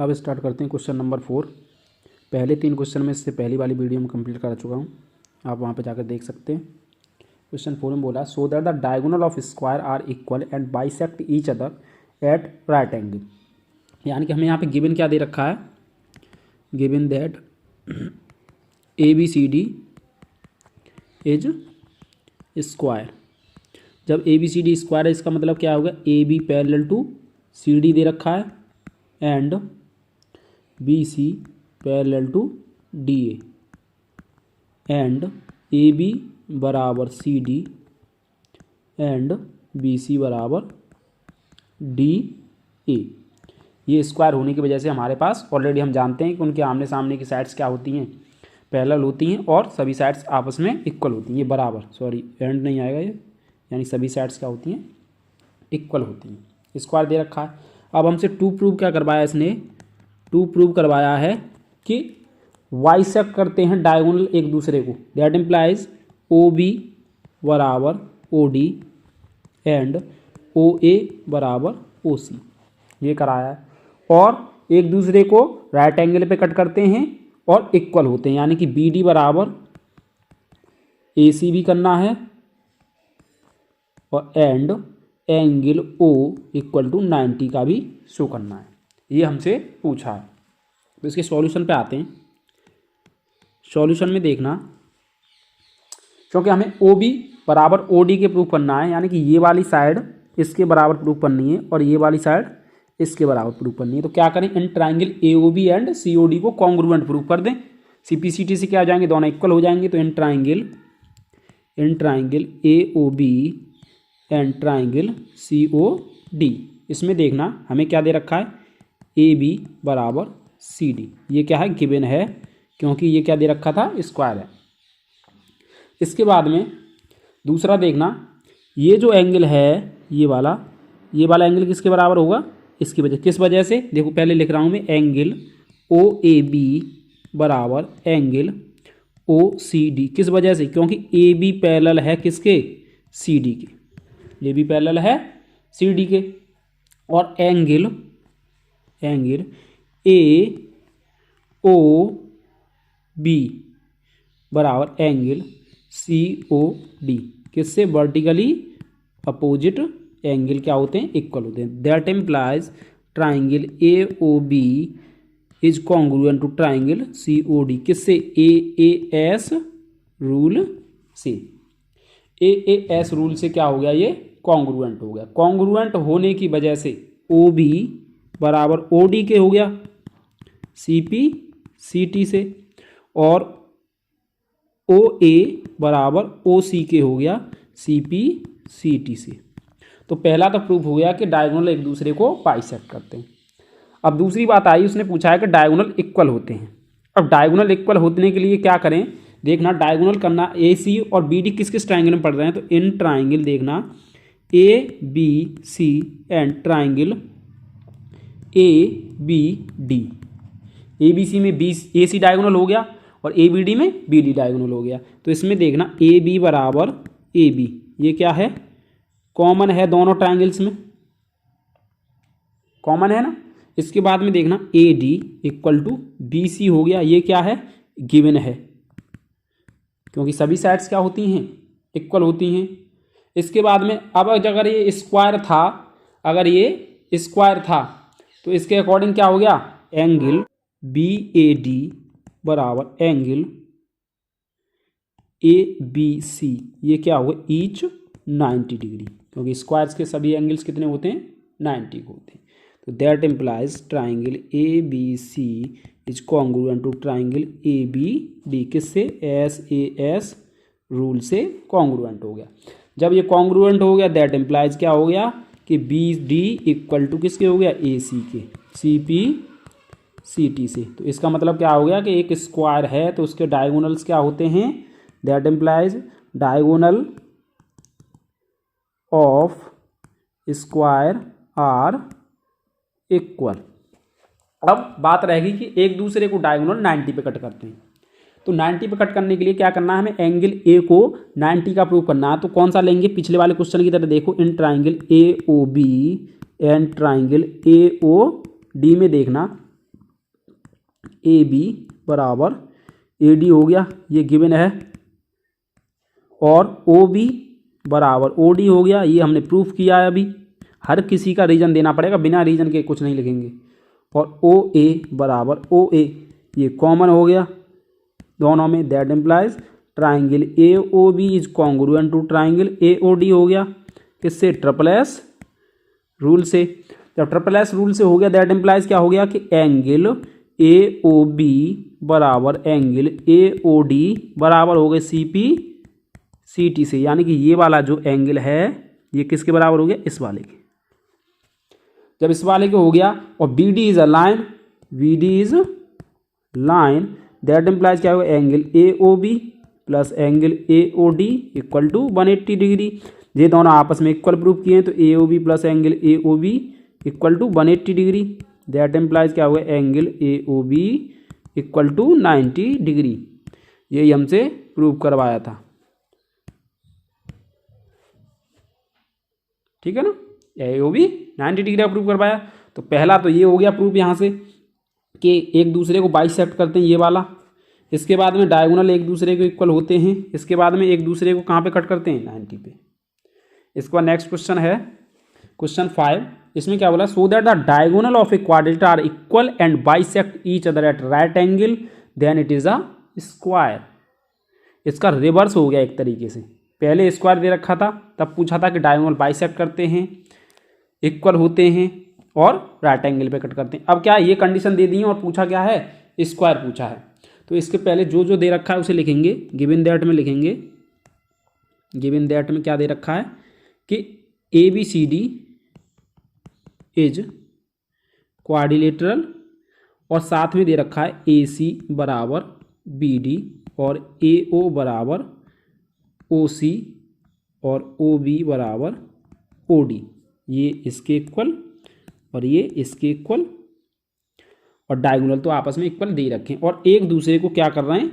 अब स्टार्ट करते हैं क्वेश्चन नंबर 4। पहले 3 क्वेश्चन में इससे पहली वाली वीडियो में कंप्लीट कर चुका हूँ, आप वहाँ पे जाकर देख सकते हैं। क्वेश्चन 4 में बोला so that the diagonal of square are equal and bisect each other at right angle. यानी कि हमें यहाँ पे गिवन क्या दे रखा है, given that ABCD is square. जब ABCD स्क्वायर है इसका मतलब क्या होगा, AB पैरेलल टू CD दे रखा है and BC parallel to DA and AB बराबर CD एंड BC बराबर DA। ये स्क्वायर होने की वजह से हमारे पास ऑलरेडी हम जानते हैं कि उनके आमने सामने की साइड्स क्या होती हैं, पैरेलल होती हैं और सभी साइड्स आपस में इक्वल होती हैं। ये बराबर एंड नहीं आएगा ये, यानी सभी साइड्स क्या होती हैं, इक्वल होती हैं। स्क्वायर दे रखा है। अब हमसे टू प्रूव क्या करवाया इसने, टू प्रूव करवाया है कि बाइसेक्ट करते हैं डायगोनल एक दूसरे को, दैट इम्प्लाइज OB बराबर OD एंड OA बराबर OC, ये कराया है। और एक दूसरे को राइट एंगल पे कट करते हैं और इक्वल होते हैं, यानी कि BD बराबर AC भी करना है और and angle O equal to 90 का भी शो करना है। ये हमसे पूछा है। तो इसके सॉल्यूशन पे आते हैं। सॉल्यूशन में देखना, क्योंकि हमें OB बराबर OD के प्रूफ करना है, यानी कि ये वाली साइड इसके बराबर प्रूफ करनी है और ये वाली साइड इसके बराबर प्रूफ करनी है। तो क्या करें, in triangle AOB and COD को कॉन्ग्रुएंट प्रूफ कर दें। CPCT से क्या हो जाएंगे, दोनों इक्वल हो जाएंगे। तो in triangle AOB and triangle COD, इसमें देखना हमें क्या दे रखा है, AB बराबर CD। ये क्या है, गिवन है, क्योंकि ये क्या दे रखा था, स्क्वायर है। इसके बाद में दूसरा देखना, ये जो एंगल है ये वाला एंगल किसके बराबर होगा, इसकी वजह, किस वजह से, देखो पहले लिख रहा हूँ मैं, एंगल OAB बराबर एंगल OCD। किस वजह से, क्योंकि AB पैरेलल है किसके, CD के, ये भी पैरेलल है CD के। और एंगल AOB बराबर एंगल COD, किससे, वर्टिकली अपोजिट एंगल क्या होते हैं, इक्वल होते हैं। That implies triangle AOB is congruent to triangle COD, किससे, AAS रूल से। AAS रूल से क्या हो गया, ये कॉन्ग्रुएंट हो गया। कॉन्ग्रुएंट होने की वजह से OB बराबर OD के हो गया CPCT से, और OA बराबर OC के हो गया CPCT से। तो पहला तो प्रूफ हो गया कि डायगोनल एक दूसरे को बाइसेक्ट करते हैं। अब दूसरी बात आई, उसने पूछा है कि डायगोनल इक्वल होते हैं। अब डायगोनल इक्वल होने के लिए क्या करें, देखना डायगोनल करना, AC और BD किस किस ट्राइंगल में पड़ रहे हैं। तो इन ट्राइंगल देखना ABC and triangle ABD। ABC में AC डायगोनल हो गया और ABD में BD डायगोनल हो गया। तो इसमें देखना AB बराबर AB, ये क्या है, कॉमन है, दोनों ट्राइंगल्स में कॉमन है ना। इसके बाद में देखना AD इक्वल टू BC हो गया, ये क्या है, गिवन है, क्योंकि सभी साइड्स क्या होती हैं, इक्वल होती हैं। इसके बाद में अब अगर ये स्क्वायर था, अगर ये स्क्वायर था तो इसके अकॉर्डिंग क्या हो गया, एंगल BAD बराबर एंगल ABC, ये क्या होगा, ईच 90 डिग्री, क्योंकि स्क्वायर्स के सभी एंगल्स कितने होते हैं, 90 होते हैं। तो that implies triangle ABC is congruent to triangle ABD, किससे, SAS रूल से कॉन्ग्रुएंट हो गया। जब ये कॉन्ग्रुएंट हो गया, दैट इम्प्लाइज क्या हो गया कि BD इक्वल टू किसके हो गया, AC के, CPCT से। तो इसका मतलब क्या हो गया कि एक स्क्वायर है तो उसके डायगोनल्स क्या होते हैं, that implies diagonal of square are equal. अब बात रहेगी कि एक दूसरे को डायगोनल 90 पे कट करते हैं। तो 90 पे कट करने के लिए क्या करना है, हमें एंगल A को 90 का प्रूव करना है। तो कौन सा लेंगे, पिछले वाले क्वेश्चन की तरह देखो, in triangle AOB and triangle AOD में देखना ए बी बराबर ए डी हो गया, ये गिवन है, और ओ बी बराबर ओ डी हो गया, ये हमने प्रूफ किया है अभी। हर किसी का रीजन देना पड़ेगा, बिना रीजन के कुछ नहीं लिखेंगे। और ओ ए बराबर ओ ए, ये कॉमन हो गया दोनों में, that implies triangle A O B is congruent to triangle A O D हो गया, किससे? ट्रिपल एस रूल से। जब ट्रिपल एस रूल से हो गया, दैट इम्प्लाइज क्या हो गया कि एंगल ए ओ बी बराबर एंगल ए ओ डी बराबर हो गए सी पी सी टी से, यानी कि ये वाला जो एंगल है ये किसके बराबर हो गया? इस वाले के। जब इस वाले के हो गया, और B D is a line, B D is line, that implies क्या होगा? Angle A O B plus angle A O D equal to 180 degree. ये दोनों आपस में इक्वल प्रूफ किए हैं, तो A O B plus angle A O B equal to 180 degree, that implies क्या होगा? Angle A O B equal to 90 degree. यही हमसे प्रूव करवाया था, ठीक है ना? ए ओ बी 90 डिग्री का प्रूव करवाया। तो पहला तो ये हो गया प्रूफ यहाँ से कि एक दूसरे को बाइसेक्ट करते हैं, ये वाला। इसके बाद में डायगोनल एक दूसरे के इक्वल होते हैं। इसके बाद में एक दूसरे को कहाँ पे कट करते हैं? 90 पे। इसके बाद नेक्स्ट क्वेश्चन है क्वेश्चन 5। इसमें क्या बोला? So that the diagonal of a quadrilateral are equal and bisect each other at right angle then it is a square. इसका रिवर्स हो गया एक तरीके से। पहले स्क्वायर दे रखा था, तब पूछा था कि डायगोनल बाइसेक्ट करते हैं, इक्वल होते हैं और राइट एंगल पे कट करते हैं। अब क्या ये कंडीशन दे दी है और पूछा क्या है? स्क्वायर पूछा है। तो इसके पहले जो जो दे रखा है उसे लिखेंगे, गिवन दैट में लिखेंगे। गिवन दैट में क्या दे रखा है कि A B C D is quadrilateral, और साथ में दे रखा है ए सी बराबर बी डी और ए ओ बराबर ओ सी और ओ बी बराबर ओ डी। ये इसके इक्वल और ये इसके इक्वल, और डायगोनल तो आपस में इक्वल दे रखे हैं, और एक दूसरे को क्या कर रहे हैं?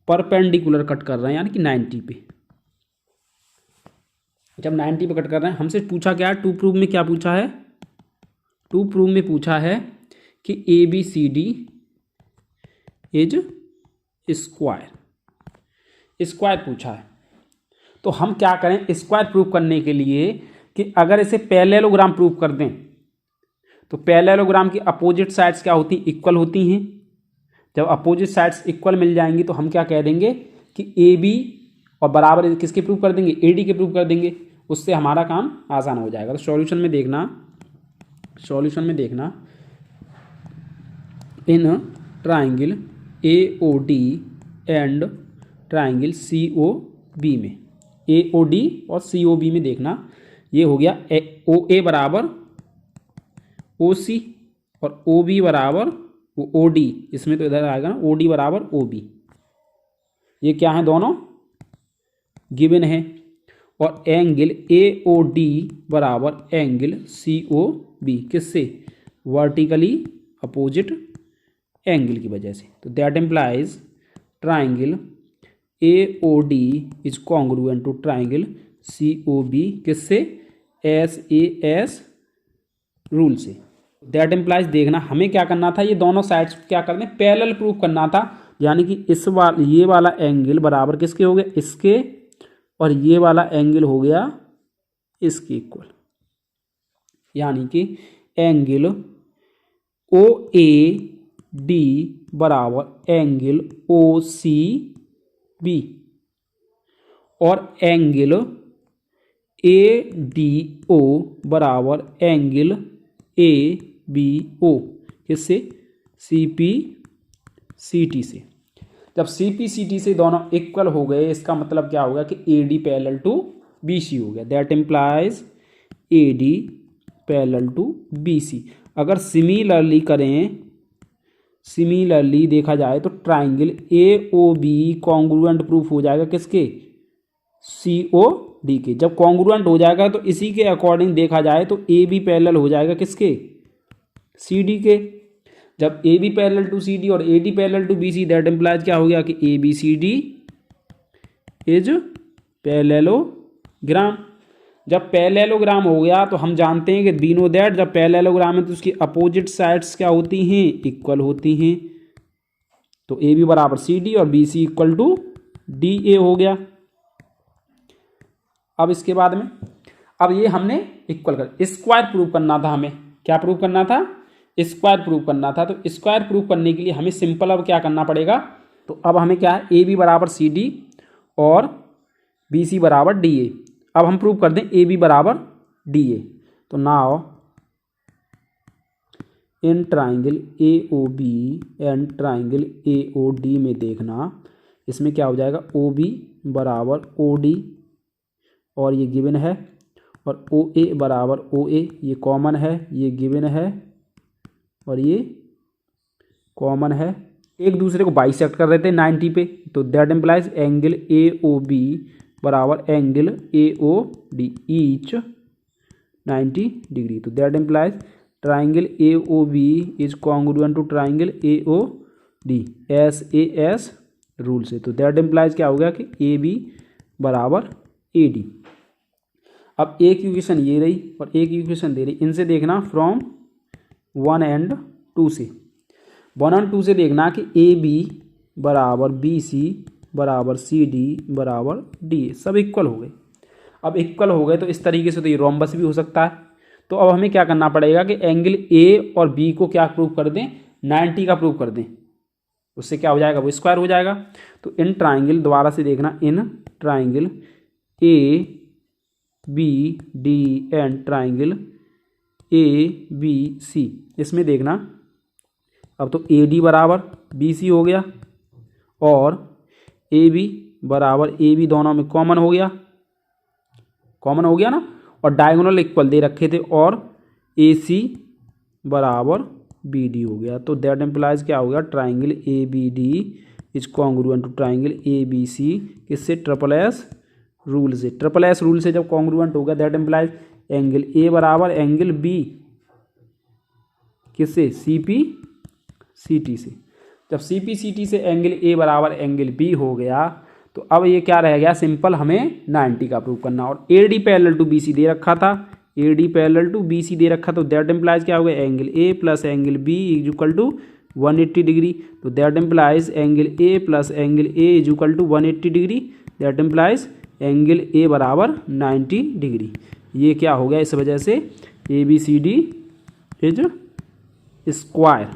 परपेंडिकुलर कट कर रहे हैं, यानी कि 90 पे। जब 90 पे कट कर रहे हैं, हमसे पूछा क्या है? टू प्रूफ में क्या पूछा है? टू प्रूफ में पूछा है कि A B C D is square. Square पूछा है, तो हम क्या करें स्क्वायर प्रूफ करने के लिए कि अगर इसे पैरेललोग्राम प्रूफ कर दें, तो पैरेललोग्राम की अपोजिट साइड्स क्या होती हैं? इक्वल होती हैं। जब अपोजिट साइड्स इक्वल मिल जाएंगी तो हम क्या कह देंगे कि ए बी और बराबर किसके प्रूफ कर देंगे? ए डी के प्रूफ कर देंगे। उससे हमारा काम आसान हो जाएगा। तो सॉल्यूशन में देखना, in triangle A O D and triangle C O B में, ए ओ डी और सी ओ बी में देखना, ये हो गया ओ ए बराबर ओ सी और ओ बी बराबर ओ डी। इसमें तो इधर आएगा ना ओ डी बराबर ओ बी। ये क्या है? दोनों गिवन है। और एंगल ए ओ डी बराबर एंगल सी ओ बी, किससे? वर्टिकली अपोजिट एंगल की वजह से। तो that implies triangle A O D is congruent to triangle C O B, किससे? एस ए एस रूल से। दैट इम्प्लाइज देखना हमें क्या करना था? ये दोनों साइड्स क्या करने? पैरेलल प्रूफ करना था, यानी कि ये वाला एंगल बराबर किसके हो गया? इसके, और ये वाला एंगल हो गया इसके इक्वल, यानी कि एंगल ओ ए डी बराबर एंगल ओ सी बी, और एंगल ए डी ओ बराबर एंगल ए बी ओ, किससे? सी पी सी टी से। जब सी पी सी टी से दोनों इक्वल हो गए, इसका मतलब क्या होगा कि A D parallel to B C हो गया। That implies A D parallel to B C. अगर सिमिलरली देखा जाए तो triangle A O B congruent proof हो जाएगा किसके? सी ओ डी के। जब कॉन्ग्रुएंट हो जाएगा तो इसी के अकॉर्डिंग देखा जाए तो ए बी पैरेलल हो जाएगा किसके? सी डी के। जब A B parallel to C D और A D parallel to B C, that implies क्या हो गया कि A B C D is parallelogram. जब पैरेललोग्राम हो गया तो हम जानते हैं कि वी नो दैट जब पैरेललोग्राम है तो उसकी अपोजिट साइड्स क्या होती हैं? इक्वल होती हैं। तो ए बी बराबर सी डी और B C equal to D A हो गया। अब इसके बाद में अब ये हमने इक्वल कर स्क्वायर प्रूव करना था, हमें क्या प्रूव करना था, स्क्वायर प्रूव करना था। तो स्क्वायर प्रूव करने के लिए हमें सिंपल अब क्या करना पड़ेगा, तो अब हमें क्या है, ए बी बराबर सी डी और बी सी बराबर डी ए। अब हम प्रूव कर दें ए बी बराबर डी ए। तो now in triangle A O B and triangle A O D में देखना, इसमें क्या हो जाएगा, ओ बी बराबर ओ डी और ये गिवन है, और ओ ए बराबर ओ ए, ये कॉमन है, ये गिवन है और ये कॉमन है। एक दूसरे को बाइसेक्ट कर रहे थे 90 पे, तो that implies angle A O B बराबर angle A O D each 90 degree. तो that implies triangle A O B is congruent to triangle A O D S rule से। तो दैट इम्प्लाइज क्या हो गया कि ए बी बराबर A D. अब एक इक्वेशन ये रही और एक इक्वेशन दे रही, इनसे देखना फ्रॉम 1 एंड 2 से, 1 और 2 से देखना कि ए बी बराबर बी सी बराबर सी डी बराबर डी ए, सब इक्वल हो गए। अब इक्वल हो गए तो इस तरीके से तो ये रोम्बस भी हो सकता है। तो अब हमें क्या करना पड़ेगा कि एंगल ए और बी को क्या प्रूव कर दें, 90 का प्रूव कर दें, उससे क्या हो जाएगा, वो स्क्वायर हो जाएगा। तो इन ट्राइंगल दोबारा से देखना, in triangle A B D and triangle A B C, इसमें देखना अब तो ए डी बराबर बी सी हो गया और ए बी बराबर ए बी दोनों में कॉमन हो गया, कॉमन हो गया ना, और डायगोनल इक्वल दे रखे थे, और ए सी बराबर बी डी हो गया। तो दैट इम्प्लाइज क्या हो गया, triangle A B D is congruent to triangle A B C, किससे, ट्रिपल एस रूल से। ट्रिपल एस रूल से जब कॉन्ग्रुएंट हो गया दैट इम्प्लाइज एंगल ए बराबर एंगल बी किससे, सी पी सी टी से। जब सी पी सी टी से एंगल ए बराबर एंगल बी हो गया तो अब ये क्या रह गया, सिंपल हमें 90 का प्रूव करना। और A D parallel to B C दे रखा था, A D parallel to B C दे रखा, तो दैट इम्प्लाइज क्या हो गया, angle A plus angle B is equal to 180 degree. तो that implies angle A plus angle A is equal to 180 degree, that implies angle A बराबर 90 degree. ये क्या हो गया, इस वजह से A B C D is square,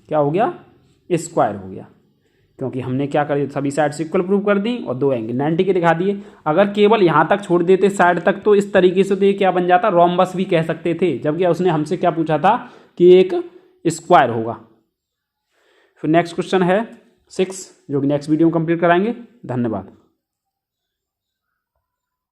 क्या हो गया, स्क्वायर हो गया, क्योंकि हमने क्या कर दिया, सभी साइड्स इक्वल प्रूव कर दी और दो एंगल 90 के दिखा दिए। अगर केवल यहाँ तक छोड़ देते साइड तक तो इस तरीके से तो ये क्या बन जाता, रोम्बस भी कह सकते थे, जबकि उसने हमसे क्या पूछा था कि एक स्क्वायर होगा। फिर नेक्स्ट क्वेश्चन है 6, जो कि नेक्स्ट वीडियो में कंप्लीट कराएंगे। धन्यवाद।